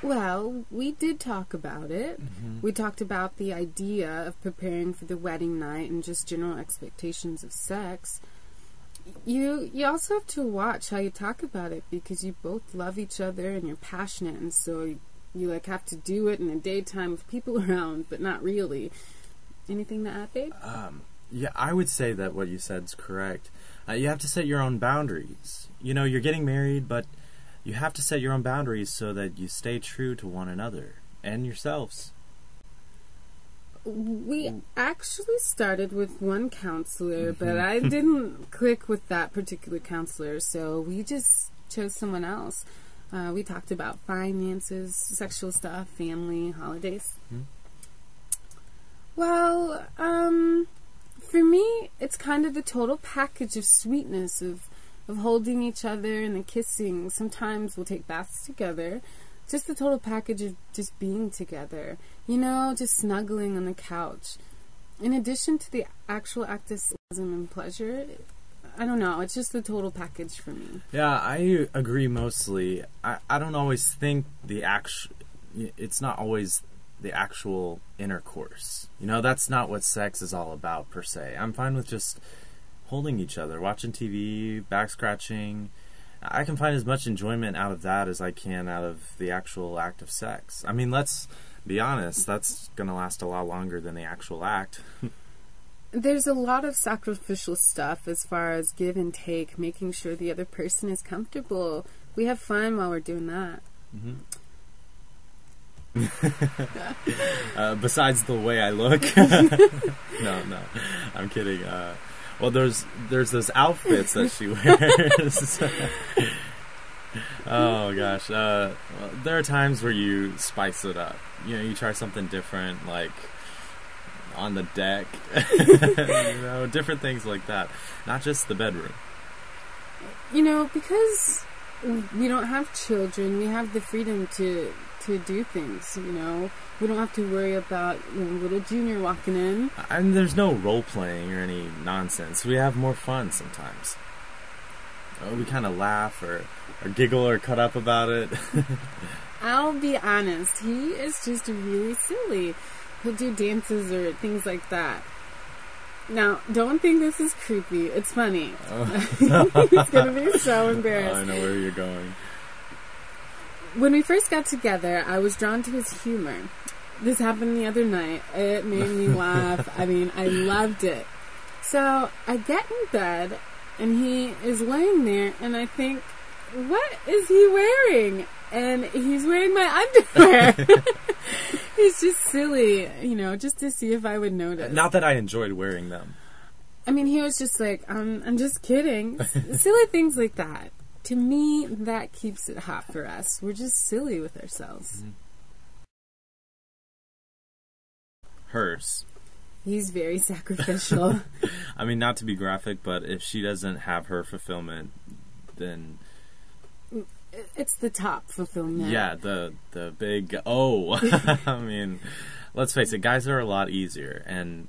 Well, we did talk about it. We talked about the idea of preparing for the wedding night and just general expectations of sex. You also have to watch how you talk about it, because you both love each other and you're passionate, and so you like have to do it in the daytime with people around, but not really. Anything to add, babe? Yeah, I would say that what you said is correct. You have to set your own boundaries. You know, you're getting married, but you have to set your own boundaries so that you stay true to one another and yourselves. We actually started with one counselor, but I didn't click with that particular counselor, so we just chose someone else. We talked about finances, sexual stuff, family, holidays. Well, for me, it's kind of the total package of sweetness, of holding each other and the kissing. Sometimes we'll take baths together. Just the total package of just being together. You know, just snuggling on the couch. In addition to the actual act of orgasm and pleasure, I don't know, it's just the total package for me. Yeah, I agree mostly. I don't always think it's not always the actual intercourse. You know, that's not what sex is all about, per se. I'm fine with just holding each other, watching TV, back scratching. I can find as much enjoyment out of that as I can out of the actual act of sex. I mean, let's be honest, that's going to last a lot longer than the actual act. There's a lot of sacrificial stuff as far as give and take, making sure the other person is comfortable. We have fun while we're doing that. Besides the way I look. No, I'm kidding. Well, there's those outfits that she wears. Oh gosh, well, there are times where you spice it up. You know, you try something different, like on the deck. You know, different things like that. Not just the bedroom. You know, because we don't have children, we have the freedom to do things, you know. We don't have to worry about, you know, little Junior walking in. And there's no role-playing or any nonsense. We have more fun sometimes. We kind of laugh or giggle or cut up about it. I'll be honest, he is just really silly. He'll do dances or things like that. Now, don't think this is creepy. It's funny. Oh. He's going to be so embarrassed. Oh, I know where you're going. When we first got together, I was drawn to his humor. This happened the other night. It made me laugh. I mean, I loved it. So I get in bed, and he is laying there, and I think, what is he wearing? And he's wearing my underwear. He's just silly, you know, just to see if I would notice. Not that I enjoyed wearing them. I mean, he was just like, I'm just kidding. Silly things like that. To me, that keeps it hot for us. We're just silly with ourselves. Hers. He's very sacrificial. I mean, not to be graphic, but if she doesn't have her fulfillment, then... It's the top fulfillment. Yeah, the big O. I mean, let's face it, guys are a lot easier. And,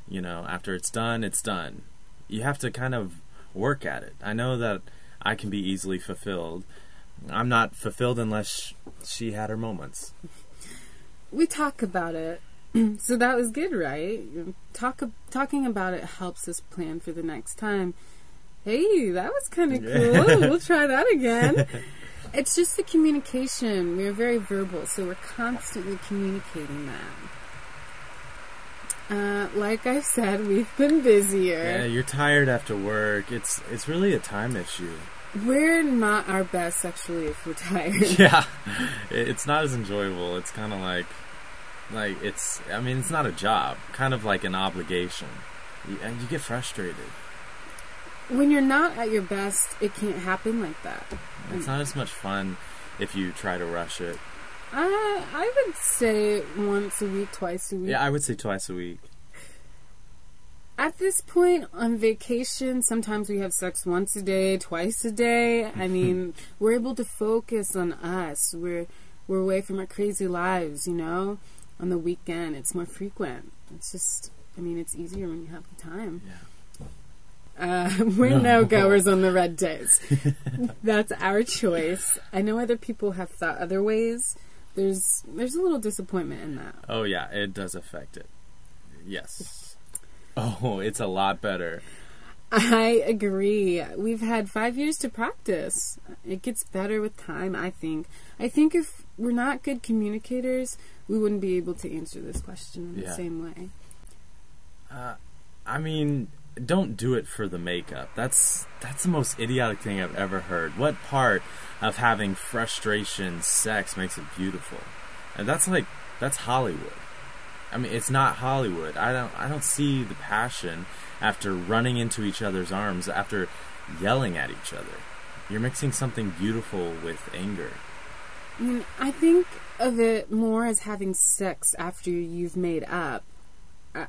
you know, after it's done, it's done. You have to kind of work at it. I know that I can be easily fulfilled. I'm not fulfilled unless she had her moments. We talk about it. So that was good, right? Talking about it helps us plan for the next time. Hey, that was kind of cool. We'll try that again. It's just the communication. We're very verbal, so we're constantly communicating that. Like I said, we've been busier. Yeah, you're tired after work. It's really a time issue. We're not our best sexually if we're tired. Yeah, it's not as enjoyable. It's kind of like it's. I mean, it's not a job. Kind of like an obligation. And you get frustrated. When you're not at your best, it can't happen like that. It's not as much fun if you try to rush it. I would say once a week, twice a week. Yeah, I would say twice a week. At this point, on vacation, sometimes we have sex once a day, twice a day. I mean, we're able to focus on us. We're away from our crazy lives, you know? On the weekend, it's more frequent. It's just, I mean, it's easier when you have the time. Yeah. We're no-goers on the red days. That's our choice. I know other people have thought other ways. there's a little disappointment in that. Oh yeah, it does affect it. Yes. Oh, it's a lot better. I agree. We've had 5 years to practice. It gets better with time, I think. I think if we're not good communicators, we wouldn't be able to answer this question in the same way. I mean, don't do it for the makeup. That's the most idiotic thing I've ever heard. What part of having frustration, sex makes it beautiful? And that's Hollywood. I mean, it's not Hollywood. I don't see the passion after running into each other's arms, after yelling at each other. You're mixing something beautiful with anger. I mean, I think of it more as having sex after you've made up.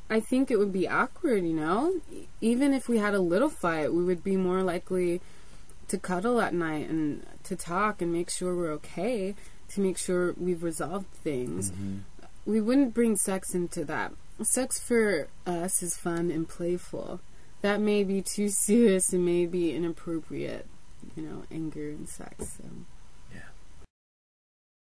I think it would be awkward, you know? Even if we had a little fight, we would be more likely to cuddle at night and to talk and make sure we're okay, to make sure we've resolved things. Mm-hmm. We wouldn't bring sex into that. Sex for us is fun and playful. That may be too serious and may be inappropriate, you know, anger and sex. So.